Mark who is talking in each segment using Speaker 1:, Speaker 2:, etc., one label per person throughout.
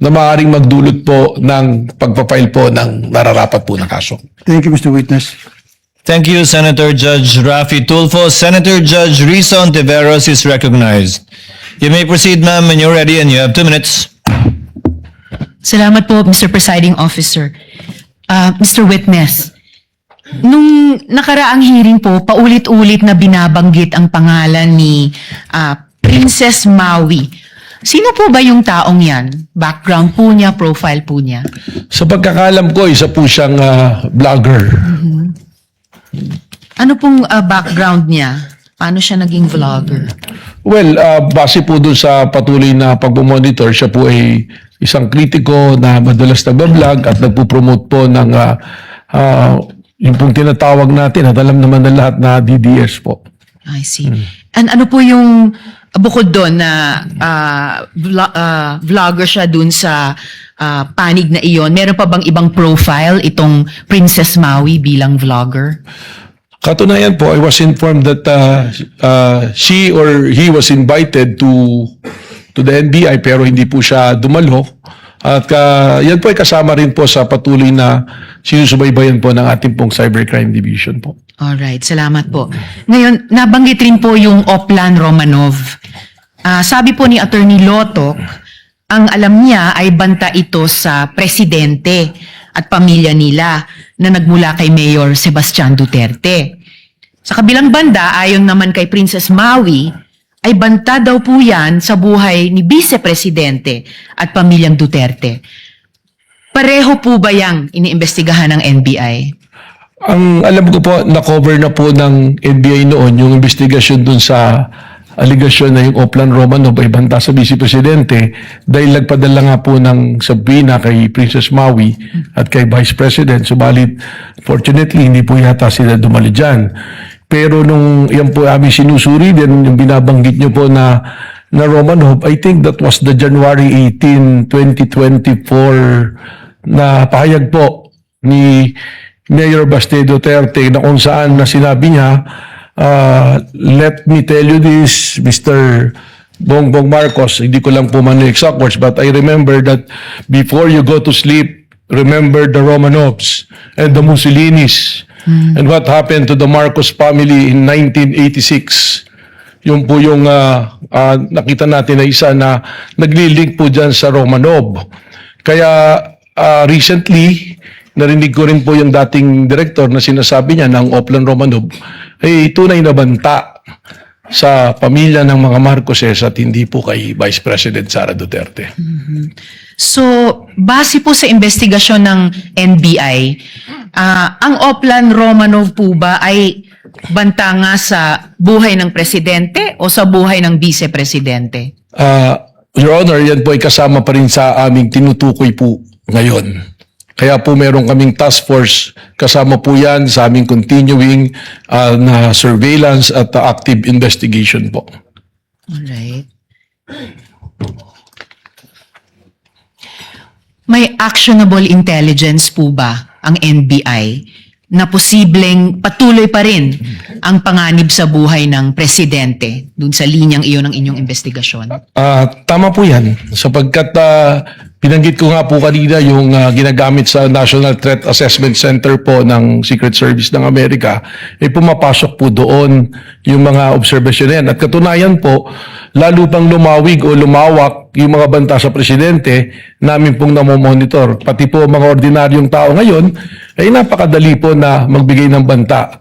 Speaker 1: na maaaring magdulot po ng pagpapile po ng nararapat po na kaso.
Speaker 2: Thank you, Mr. Witness.
Speaker 3: Thank you, Senator Judge Rafi Tulfo. Senator Judge Risa Ontiveros is recognized. You may proceed, ma'am, when you're ready, and you have 2 minutes.
Speaker 4: Salamat po, Mr. Presiding Officer. Mr. Witness, nung nakaraang hearing po, paulit-ulit na binabanggit ang pangalan ni Princess Maui. Sino po ba yung taong yan? Background po niya, profile po niya?
Speaker 1: Sa pagkakalam ko, isa po siyang vlogger.
Speaker 4: Ano pong background niya? Paano siya naging vlogger?
Speaker 1: Well, base po doon sa patuloy na pagmamonitor, siya po ay isang kritiko na madalas nagbablog at nagpo-promote po ng yung pong tinatawag natin at alam naman ng lahat na DDS po.
Speaker 4: I see. And ano po yung bukod doon na vlogger siya doon sa panig na iyon? Meron pa bang ibang profile itong Princess Maui bilang vlogger?
Speaker 1: Katunayan po, I was informed that she or he was invited to the NBI pero hindi po siya dumalo. At yan po ay kasama rin po sa patuloy na sinusubaybayan po ng ating pong Cybercrime Division po.
Speaker 4: Alright, salamat po. Ngayon, nabanggit rin po yung Oplan Romanov. Sabi po ni Attorney Lotok, ang alam niya ay banta ito sa presidente at pamilya nila na nagmula kay Mayor Sebastian Duterte. Sa kabilang banda, ayon naman kay Princess Maui, ay banta daw po yan sa buhay ni Vice Presidente at pamilyang Duterte. Pareho po ba yang iniimbestigahan ng NBI?
Speaker 1: Ang alam ko po, na-cover na po ng NBI noon yung investigasyon dun sa aligasyon na yung Oplan Romanov ay banta sa Vice Presidente dahil nagpadala nga po ng subpoena kay Princess Maui at kay Vice President. Subalit, fortunately, hindi po yata sila dumali dyan. Pero nung yan po aming sinusuri din, yung binabanggit nyo po na Romanov, I think that was the January 18, 2024 na pahayag po ni Mayor Baste Duterte na kung saan na sinabi niya, let me tell you this, Mr. Bongbong Marcos, hindi ko lang po man yung exact words, but I remember that before you go to sleep, remember the Romanovs and the Mussolinis and what happened to the Marcos family in 1986. Yung po yung nakita natin na isa na naglilink po dyan sa Romanov. Kaya recently, narinig ko rin po yung dating director na sinasabi niya ng Oplan Romanov, ay tunay na banta sa pamilya ng mga Marcoses at hindi po kay Vice President Sara Duterte.
Speaker 4: So, base po sa investigasyon ng NBI, ang Oplan Romanov po ba ay banta nga sa buhay ng presidente o sa buhay ng vice-presidente?
Speaker 1: Your Honor, yan po ay kasama pa rin sa aming tinutukoy po ngayon. Kaya po meron kaming task force, kasama po yan sa aming continuing na surveillance at active investigation po.
Speaker 4: Alright. May actionable intelligence po ba ang NBI na posibleng patuloy pa rin ang panganib sa buhay ng presidente dun sa linyang iyon ng inyong investigasyon?
Speaker 1: Tama po yan, sapagkat binanggit ko nga po kanina yung ginagamit sa National Threat Assessment Center po ng Secret Service ng Amerika, pumapasok po doon yung mga obserbasyon yan. At katunayan po, lalo pang lumawig o lumawak yung mga banta sa presidente, namin pong namomonitor. Pati po mga ordinaryong tao ngayon, ay napakadali po na magbigay ng banta.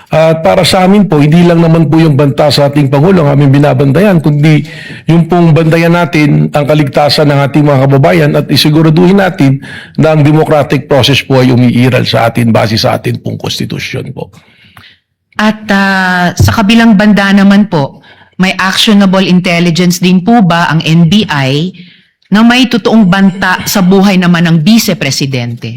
Speaker 1: At para sa amin po, hindi lang naman po yung banta sa ating Pangulo ang aming binabantayan, kundi yung pong bantayan natin ang kaligtasan ng ating mga kababayan at isiguraduhin natin na ang democratic process po ay umiiral sa atin base sa atin pong konstitusyon po.
Speaker 4: At sa kabilang banda naman po, may actionable intelligence din po ba ang NBI na may totoong banta sa buhay naman ng vice-presidente?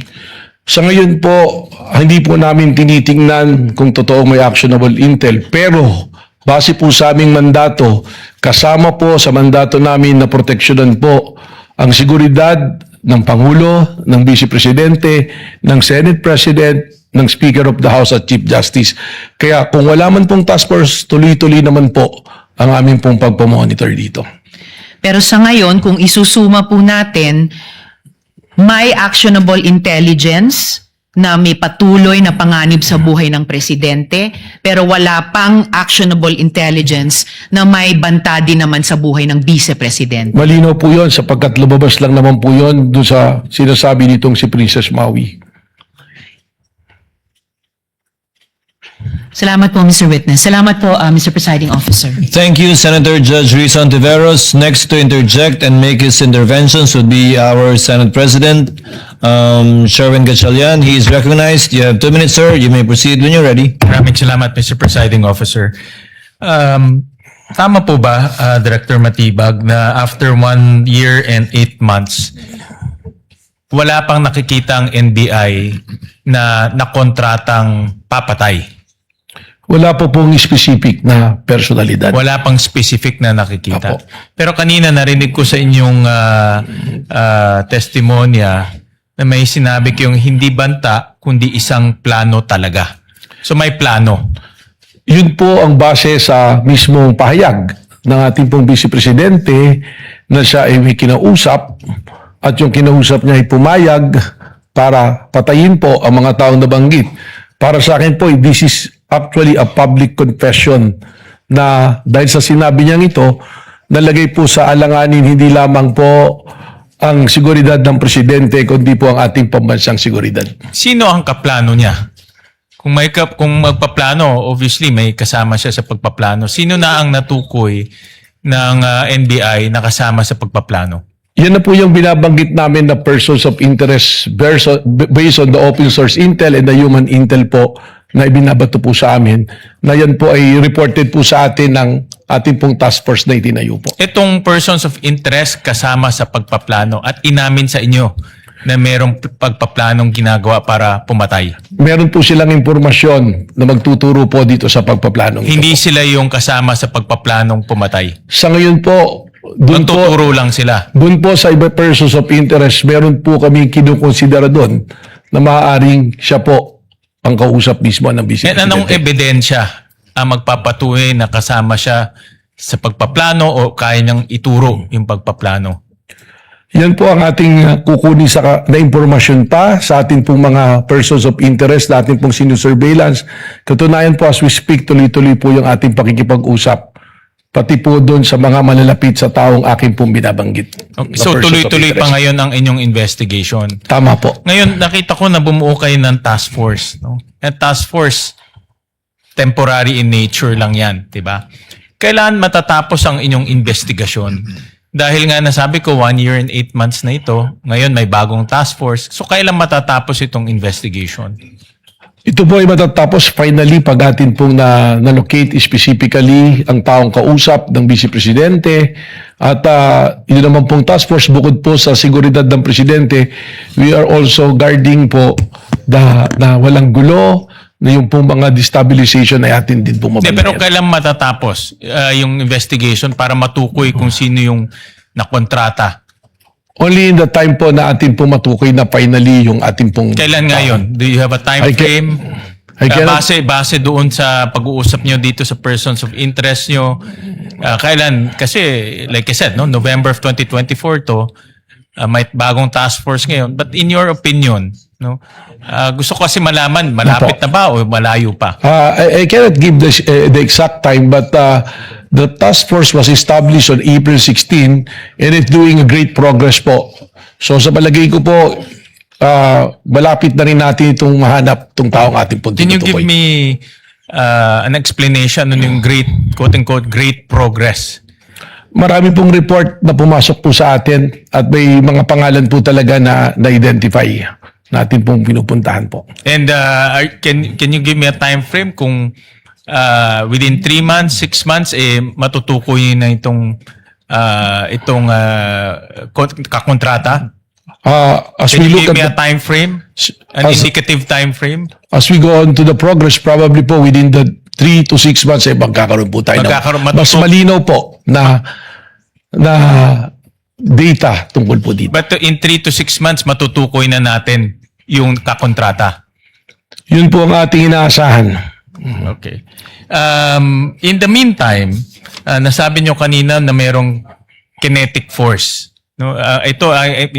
Speaker 1: Sa ngayon po, hindi po namin tinitingnan kung totoo may actionable intel. Pero, base po sa aming mandato, kasama po sa mandato namin na proteksyonan po ang seguridad ng Pangulo, ng Vice Presidente, ng Senate President, ng Speaker of the House at Chief Justice. Kaya kung wala man pong task force, tuloy-tuloy naman po ang aming pong pagpamonitor dito.
Speaker 4: Pero sa ngayon, kung isusuma po natin, may actionable intelligence na may patuloy na panganib sa buhay ng presidente, pero wala pang actionable intelligence na may banta din naman sa buhay ng vice-presidente.
Speaker 1: Malinaw po yun sapagkat lumabas lang naman po yun doon sa sinasabi nitong si Princess Maui.
Speaker 4: Salamat po, Mr. Witness. Salamat po, Mr. Presiding Officer.
Speaker 3: Thank you, Senator Judge Rizon Tiveros. Next to interject and make his interventions would be our Senate President, Sherwin Gatchalian. He is recognized. You have 2 minutes, sir. You may proceed when you're ready.
Speaker 2: Maraming salamat, Mr. Presiding Officer. Tama po ba, Director Matibag, na after 1 year and 8 months, wala pang nakikita ang NBI na nakontratang papatay?
Speaker 1: Wala po pong specific na personalidad.
Speaker 2: Wala pang specific na nakikita.
Speaker 1: Apo.
Speaker 2: Pero kanina narinig ko sa inyong testimonya na may sinabi kayong hindi banta, kundi isang plano talaga. So may plano.
Speaker 1: Yun po ang base sa mismong pahayag ng ating pong Vice Presidente na siya ay may kinausap at yung kinausap niya ay pumayag para patayin po ang mga taong nabanggit. Para sa akin po, this is actually a public confession na dahil sa sinabi niyang ito, nalagay po sa alanganin hindi lamang po ang seguridad ng presidente, kundi po ang ating pambansang seguridad.
Speaker 2: Sino ang kaplano niya? Kung magpaplano, obviously may kasama siya sa pagpaplano. Sino na ang natukoy ng NBI na kasama sa pagpaplano?
Speaker 1: Yan na po yung binabanggit namin na persons of interest based on the open source intel and the human intel po na ibinabato po sa amin, na yan po ay reported po sa atin ng ating pong task force na itinayo po.
Speaker 2: Itong persons of interest kasama sa pagpaplano at inamin sa inyo na merong pagpaplanong ginagawa para pumatay.
Speaker 1: Meron po silang impormasyon na magtuturo po dito sa pagpaplanong ito.
Speaker 2: Hindi sila yung kasama sa pagpaplanong pumatay.
Speaker 1: Sa ngayon po, doon po,
Speaker 2: Magtuturo lang sila.
Speaker 1: doon po sa iba persons of interest, meron po kami kinukonsidera doon na maaaring siya po ang kausap mismo ng Vice
Speaker 2: And anong
Speaker 1: Presidente.
Speaker 2: ebidensya ang magpapatuloy na kasama siya sa pagpaplano o kaya niyang ituro yung pagpaplano?
Speaker 1: Yan po ang ating kukunin na impormasyon pa sa ating pong mga persons of interest, na ating pong sinusurveillance. Katunayan po, as we speak, tuloy-tuloy po yung ating pakikipag-usap. Pati po doon sa mga malalapit sa taong aking pong binabanggit.
Speaker 2: Okay.
Speaker 1: na
Speaker 2: So
Speaker 1: persons of
Speaker 2: tuloy-tuloy pa
Speaker 1: interest.
Speaker 2: ngayon ang inyong investigation.
Speaker 1: Tama po.
Speaker 2: Ngayon, nakita ko na bumuo kayo ng task force. No? At task force, temporary in nature lang yan, di ba? Kailan matatapos ang inyong investigasyon? Dahil nga nasabi ko, 1 year and 8 months na ito, ngayon may bagong task force. So kailan matatapos itong investigation?
Speaker 1: Ito po ay matatapos finally pag atin pong na-locate specifically ang taong kausap ng Vice Presidente at ito naman pong task force bukod po sa seguridad ng Presidente, we are also guarding po na walang gulo, na yung pong mga destabilization ay atin din po
Speaker 2: Pero
Speaker 1: mabantayan.
Speaker 2: kailan matatapos yung investigation para matukoy kung sino yung nakontrata?
Speaker 1: Only in the time po na atin pong matukoy na finally yung ating pong...
Speaker 2: Kailan ngayon? Do you have a time
Speaker 1: I ca-
Speaker 2: frame?
Speaker 1: I cannot-
Speaker 2: Base doon sa pag-uusap nyo dito sa persons of interest nyo, kailan? Kasi, like I said, no, November of 2024 to, may bagong task force ngayon. But in your opinion, no, gusto ko kasi malaman, malapit na ba o malayo pa?
Speaker 1: I cannot give the exact time, but the task force was established on April 16 and it's doing a great progress po. So sa palagay ko po, malapit na rin natin itong mahanap itong taong ating pong
Speaker 2: Can you give
Speaker 1: tinutukoy.
Speaker 2: me an explanation on yung great, quote-unquote, great progress?
Speaker 1: Marami pong report na pumasok po sa atin at may mga pangalan po talaga na na-identify natin pong pinupuntahan po.
Speaker 2: And can you give me a time frame kung within 3 months, 6 months, matutukoy na itong kakontrata?
Speaker 1: As
Speaker 2: Can
Speaker 1: we
Speaker 2: you
Speaker 1: look
Speaker 2: give me a
Speaker 1: at
Speaker 2: time frame? An
Speaker 1: as-
Speaker 2: indicative time frame?
Speaker 1: as we go on to the progress, probably po within the 3 to 6 months ay magkakaroon po tayo
Speaker 2: Magkakaroon,
Speaker 1: ng mas malinaw po na data tungkol po dito.
Speaker 2: But in 3 to 6 months, matutukoy na natin yung kakontrata.
Speaker 1: Yun po ang ating inaasahan.
Speaker 2: Okay. In the meantime, nasabi nyo kanina na merong kinetic force. No, ito ay